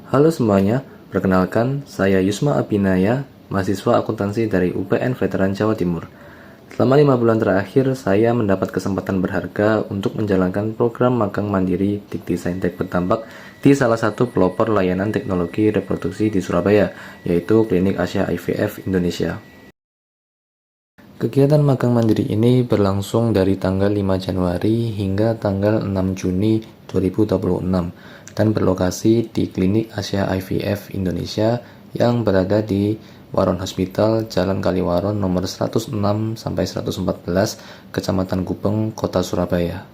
Halo semuanya, perkenalkan saya Yusma Abinaya, mahasiswa akuntansi dari UPN Veteran Jawa Timur. Selama 5 bulan terakhir, saya mendapat kesempatan berharga untuk menjalankan program magang mandiri Dikti Saintek Berdampak di salah satu pelopor layanan teknologi reproduksi di Surabaya, yaitu Klinik Asia IVF Indonesia. Kegiatan magang mandiri ini berlangsung dari tanggal 5 Januari hingga tanggal 6 Juni 2026 dan berlokasi di Klinik Asia IVF Indonesia yang berada di Waron Hospital, Jalan Kaliwaron nomor 106-114, Kecamatan Gubeng, Kota Surabaya.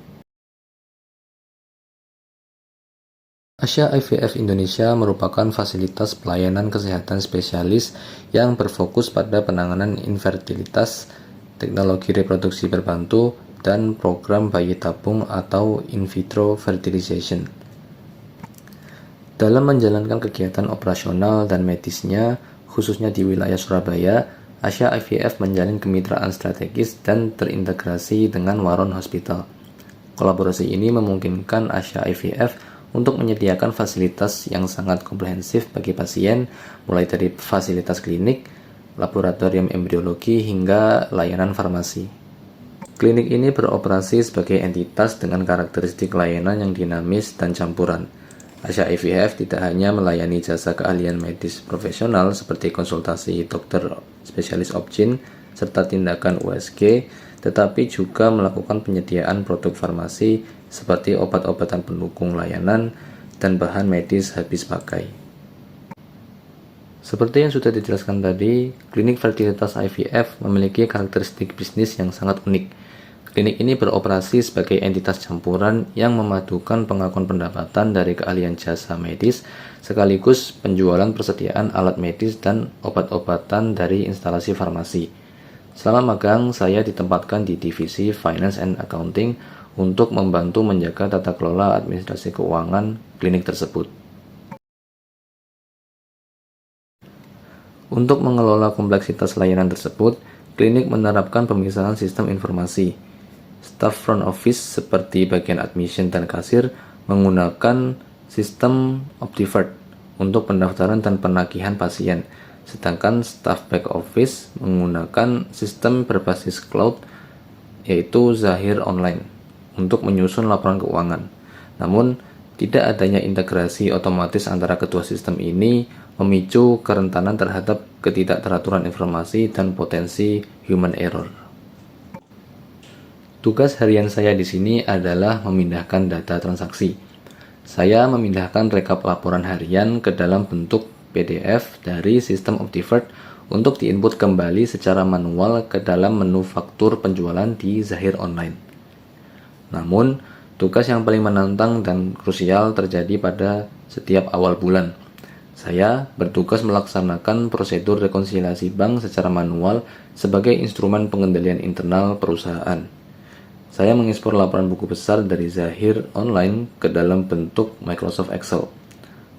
Asia IVF Indonesia merupakan fasilitas pelayanan kesehatan spesialis yang berfokus pada penanganan infertilitas, teknologi reproduksi berbantu, dan program bayi tabung atau in vitro fertilization. Dalam menjalankan kegiatan operasional dan medisnya, khususnya di wilayah Surabaya, Asia IVF menjalin kemitraan strategis dan terintegrasi dengan Waron Hospital. Kolaborasi ini memungkinkan Asia IVF untuk menyediakan fasilitas yang sangat komprehensif bagi pasien, mulai dari fasilitas klinik, laboratorium embriologi, hingga layanan farmasi. Klinik ini beroperasi sebagai entitas dengan karakteristik layanan yang dinamis dan campuran. Asia IVF tidak hanya melayani jasa keahlian medis profesional seperti konsultasi dokter spesialis obgyn serta tindakan USG, tetapi juga melakukan penyediaan produk farmasi seperti obat-obatan pendukung layanan dan bahan medis habis pakai. Seperti yang sudah dijelaskan tadi, klinik fertilitas IVF memiliki karakteristik bisnis yang sangat unik. Klinik ini beroperasi sebagai entitas campuran yang memadukan pengakuan pendapatan dari keahlian jasa medis sekaligus penjualan persediaan alat medis dan obat-obatan dari instalasi farmasi. Selama magang, saya ditempatkan di divisi Finance and Accounting untuk membantu menjaga tata kelola administrasi keuangan klinik tersebut. Untuk mengelola kompleksitas layanan tersebut, klinik menerapkan pemisahan sistem informasi. Staf front office seperti bagian admission dan kasir menggunakan sistem Optivert untuk pendaftaran dan penagihan pasien, sedangkan staf back office menggunakan sistem berbasis cloud yaitu Zahir Online untuk menyusun laporan keuangan. Namun, tidak adanya integrasi otomatis antara kedua sistem ini memicu kerentanan terhadap ketidakteraturan informasi dan potensi human error. Tugas harian saya di sini adalah memindahkan data transaksi. Saya memindahkan rekap laporan harian ke dalam bentuk PDF dari sistem Optivert untuk diinput kembali secara manual ke dalam menu faktur penjualan di Zahir Online. Namun, tugas yang paling menantang dan krusial terjadi pada setiap awal bulan. Saya bertugas melaksanakan prosedur rekonsiliasi bank secara manual sebagai instrumen pengendalian internal perusahaan. Saya mengekspor laporan buku besar dari Zahir Online ke dalam bentuk Microsoft Excel.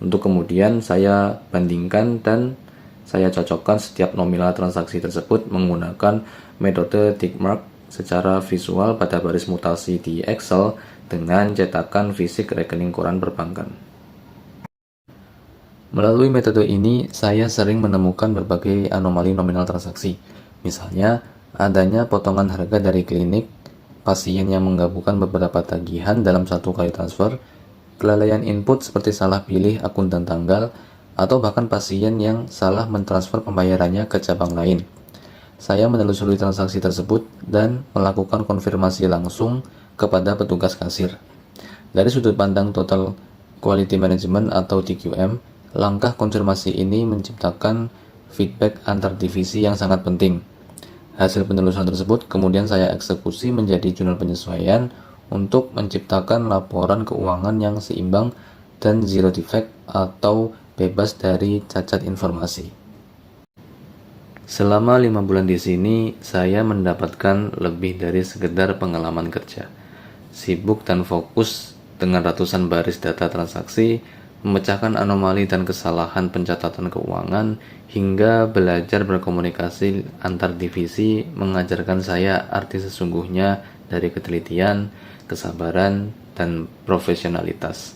Untuk kemudian saya bandingkan dan saya cocokkan setiap nominal transaksi tersebut menggunakan metode tickmark secara visual pada baris mutasi di Excel dengan cetakan fisik rekening koran perbankan. Melalui metode ini, saya sering menemukan berbagai anomali nominal transaksi. Misalnya, adanya potongan harga dari klinik, pasien yang menggabungkan beberapa tagihan dalam satu kali transfer, kelalaian input seperti salah pilih akun dan tanggal, atau bahkan pasien yang salah mentransfer pembayarannya ke cabang lain. Saya menelusuri transaksi tersebut dan melakukan konfirmasi langsung kepada petugas kasir. Dari sudut pandang Total Quality Management atau TQM, langkah konfirmasi ini menciptakan feedback antar divisi yang sangat penting. Hasil penelusuran tersebut kemudian saya eksekusi menjadi jurnal penyesuaian untuk menciptakan laporan keuangan yang seimbang dan zero defect atau bebas dari cacat informasi. Selama 5 bulan di sini, saya mendapatkan lebih dari sekedar pengalaman kerja. Sibuk dan fokus dengan ratusan baris data transaksi, memecahkan anomali dan kesalahan pencatatan keuangan, hingga belajar berkomunikasi antar divisi mengajarkan saya arti sesungguhnya dari ketelitian, kesabaran, dan profesionalitas.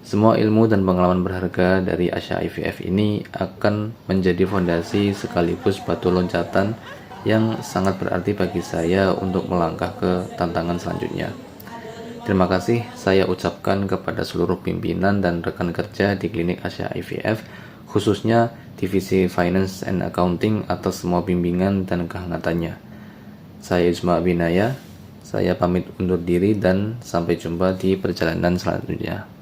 Semua ilmu dan pengalaman berharga dari Asya IVF ini akan menjadi fondasi sekaligus batu loncatan yang sangat berarti bagi saya untuk melangkah ke tantangan selanjutnya. Terima kasih saya ucapkan kepada seluruh pimpinan dan rekan kerja di klinik Asya IVF, khususnya Divisi Finance and Accounting atas semua bimbingan dan kehangatannya. Saya Isma Binaya, saya pamit undur diri dan sampai jumpa di perjalanan selanjutnya.